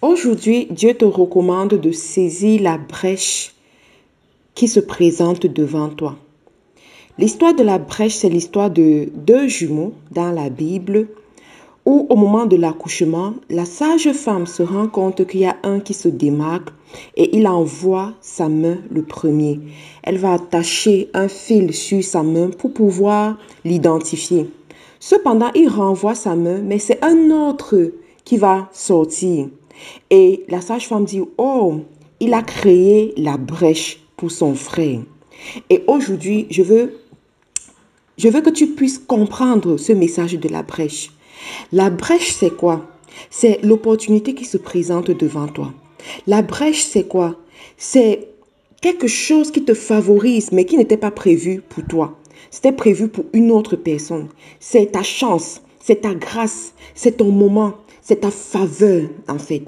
Aujourd'hui, Dieu te recommande de saisir la brèche qui se présente devant toi. L'histoire de la brèche, c'est l'histoire de deux jumeaux dans la Bible où au moment de l'accouchement, la sage femme se rend compte qu'il y a un qui se démarque et il envoie sa main le premier. Elle va attacher un fil sur sa main pour pouvoir l'identifier. Cependant, il renvoie sa main, mais c'est un autre qui va sortir. Et la sage-femme dit, oh, il a créé la brèche pour son frère. Et aujourd'hui, je veux que tu puisses comprendre ce message de la brèche. La brèche, c'est quoi? C'est l'opportunité qui se présente devant toi. La brèche, c'est quoi? C'est quelque chose qui te favorise, mais qui n'était pas prévu pour toi. C'était prévu pour une autre personne. C'est ta chance, c'est ta grâce, c'est ton moment, c'est ta faveur, en fait.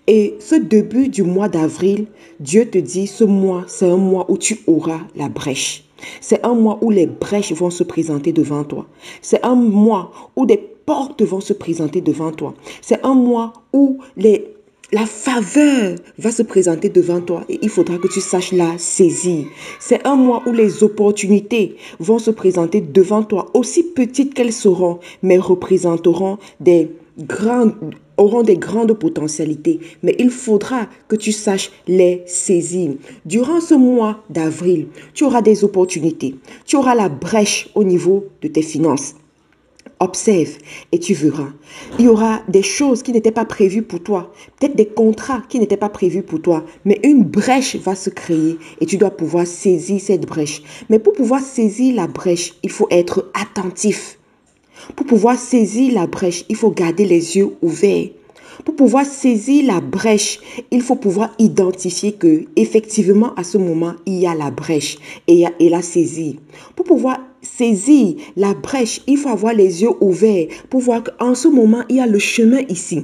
Et ce début du mois d'avril, Dieu te dit, ce mois, c'est un mois où tu auras la brèche. C'est un mois où les brèches vont se présenter devant toi. C'est un mois où des portes vont se présenter devant toi. C'est un mois où la faveur va se présenter devant toi et il faudra que tu saches la saisir. C'est un mois où les opportunités vont se présenter devant toi, aussi petites qu'elles seront, mais représenteront auront des grandes potentialités. Mais il faudra que tu saches les saisir. Durant ce mois d'avril, tu auras des opportunités. Tu auras la brèche au niveau de tes finances. Observe et tu verras. Il y aura des choses qui n'étaient pas prévues pour toi. Peut-être des contrats qui n'étaient pas prévus pour toi. Mais une brèche va se créer et tu dois pouvoir saisir cette brèche. Mais pour pouvoir saisir la brèche, il faut être attentif. Pour pouvoir saisir la brèche, il faut garder les yeux ouverts. Pour pouvoir saisir la brèche, il faut pouvoir identifier que effectivement à ce moment, il y a la brèche et la saisir. Pour pouvoir saisir la brèche, il faut avoir les yeux ouverts pour voir qu'en ce moment, il y a le chemin ici.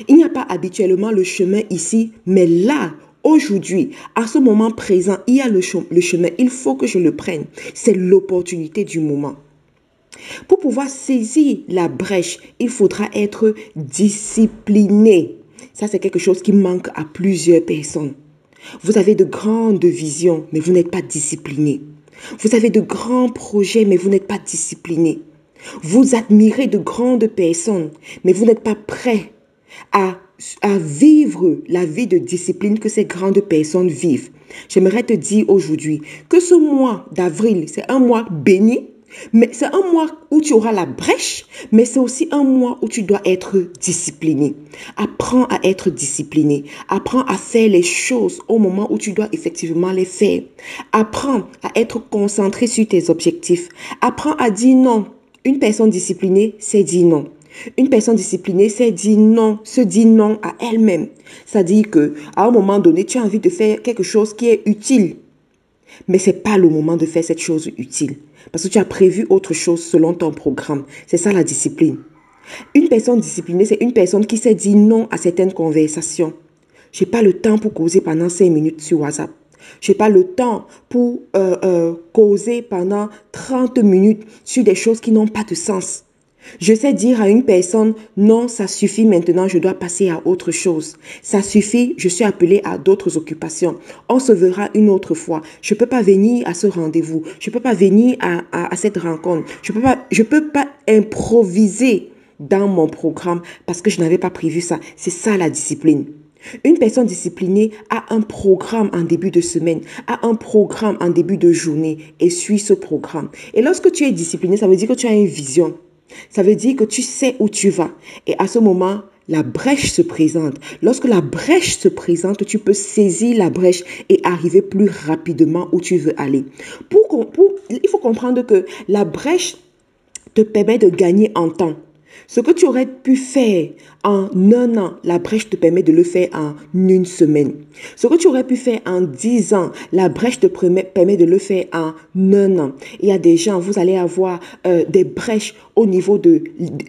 Il n'y a pas habituellement le chemin ici, mais là, aujourd'hui, à ce moment présent, il y a le chemin. Il faut que je le prenne. C'est l'opportunité du moment. Pour pouvoir saisir la brèche, il faudra être discipliné. Ça, c'est quelque chose qui manque à plusieurs personnes. Vous avez de grandes visions, mais vous n'êtes pas discipliné. Vous avez de grands projets, mais vous n'êtes pas discipliné. Vous admirez de grandes personnes, mais vous n'êtes pas prêt à vivre la vie de discipline que ces grandes personnes vivent. J'aimerais te dire aujourd'hui que ce mois d'avril, c'est un mois béni. Mais c'est un mois où tu auras la brèche, mais c'est aussi un mois où tu dois être discipliné. Apprends à être discipliné. Apprends à faire les choses au moment où tu dois effectivement les faire. Apprends à être concentré sur tes objectifs. Apprends à dire non. Une personne disciplinée, c'est dire non. Une personne disciplinée, c'est dire non, se dire non à elle-même. C'est-à-dire qu'à un moment donné, tu as envie de faire quelque chose qui est utile. Mais ce n'est pas le moment de faire cette chose utile. Parce que tu as prévu autre chose selon ton programme. C'est ça la discipline. Une personne disciplinée, c'est une personne qui sait dire non à certaines conversations. Je n'ai pas le temps pour causer pendant 5 minutes sur WhatsApp. Je n'ai pas le temps pour causer pendant 30 minutes sur des choses qui n'ont pas de sens. Je sais dire à une personne, non, ça suffit maintenant, je dois passer à autre chose. Ça suffit, je suis appelée à d'autres occupations. On se verra une autre fois. Je ne peux pas venir à ce rendez-vous. Je ne peux pas venir à cette rencontre. Je peux pas improviser dans mon programme parce que je n'avais pas prévu ça. C'est ça la discipline. Une personne disciplinée a un programme en début de semaine, a un programme en début de journée et suit ce programme. Et lorsque tu es discipliné, ça veut dire que tu as une vision. Ça veut dire que tu sais où tu vas. Et à ce moment, la brèche se présente. Lorsque la brèche se présente, tu peux saisir la brèche et arriver plus rapidement où tu veux aller. Il faut comprendre que la brèche te permet de gagner en temps. Ce que tu aurais pu faire en 1 an, la brèche te permet de le faire en 1 semaine. Ce que tu aurais pu faire en 10 ans, la brèche te permet de le faire en 1 an. Il y a des gens, vous allez avoir des brèches au niveau de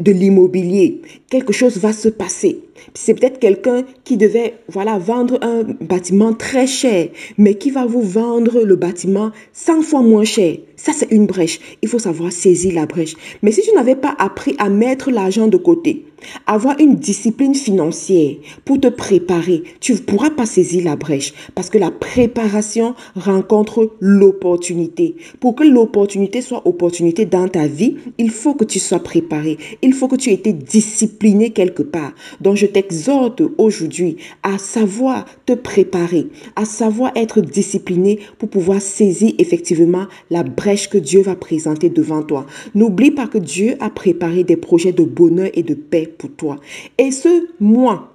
l'immobilier. Quelque chose va se passer. C'est peut-être quelqu'un qui devait vendre un bâtiment très cher, mais qui va vous vendre le bâtiment 100 fois moins cher. Ça, c'est une brèche. Il faut savoir saisir la brèche. Mais si tu n'avais pas appris à mettre l'argent de côté, avoir une discipline financière pour te préparer. Tu ne pourras pas saisir la brèche parce que la préparation rencontre l'opportunité. Pour que l'opportunité soit opportunité dans ta vie, il faut que tu sois préparé. Il faut que tu aies été discipliné quelque part. Donc je t'exhorte aujourd'hui à savoir te préparer, à savoir être discipliné pour pouvoir saisir effectivement la brèche que Dieu va présenter devant toi. N'oublie pas que Dieu a préparé des projets de bonheur et de paix pour toi. Et ce mois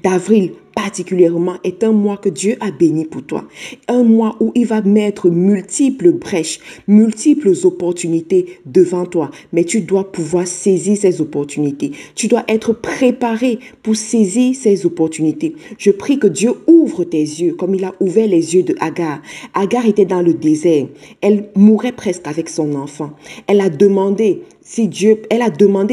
d'avril particulièrement est un mois que Dieu a béni pour toi. Un mois où il va mettre multiples brèches, multiples opportunités devant toi. Mais tu dois pouvoir saisir ces opportunités. Tu dois être préparé pour saisir ces opportunités. Je prie que Dieu ouvre tes yeux comme il a ouvert les yeux de Agar. Agar était dans le désert. Elle mourait presque avec son enfant. Elle a demandé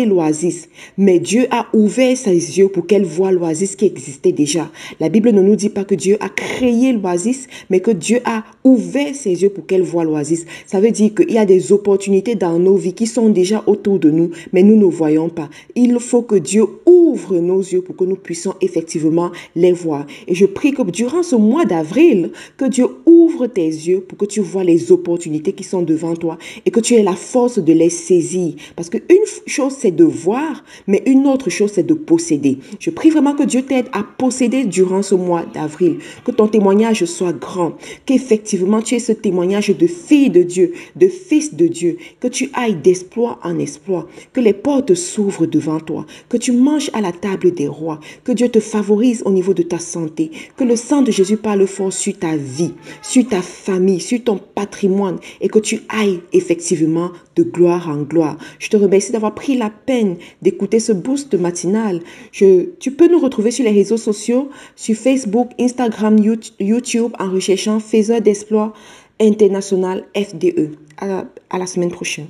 l'oasis, mais Dieu a ouvert ses yeux pour qu'elle voie l'oasis qui existait déjà. La Bible ne nous dit pas que Dieu a créé l'oasis, mais que Dieu a ouvert ses yeux pour qu'elle voie l'oasis. Ça veut dire qu'il y a des opportunités dans nos vies qui sont déjà autour de nous, mais nous ne voyons pas. Il faut que Dieu ouvre nos yeux pour que nous puissions effectivement les voir. Et je prie que durant ce mois d'avril, que Dieu ouvre tes yeux pour que tu vois les opportunités qui sont devant toi et que tu aies la force de les saisir. Parce qu'une chose, c'est de voir, mais une autre chose, c'est de posséder. Je prie vraiment que Dieu t'aide à posséder durant ce mois d'avril. Que ton témoignage soit grand. Qu'effectivement, tu aies ce témoignage de fille de Dieu, de fils de Dieu. Que tu ailles d'exploit en exploit. Que les portes s'ouvrent devant toi. Que tu manges à la table des rois. Que Dieu te favorise au niveau de ta santé. Que le sang de Jésus parle fort sur ta vie, sur ta famille, sur ton patrimoine. Et que tu ailles effectivement de gloire en gloire. Je te remercie d'avoir pris la peine d'écouter ce boost matinal. Tu peux nous retrouver sur les réseaux sociaux, sur Facebook, Instagram, YouTube, en recherchant Faiseur d'Exploits International FDE. À la semaine prochaine.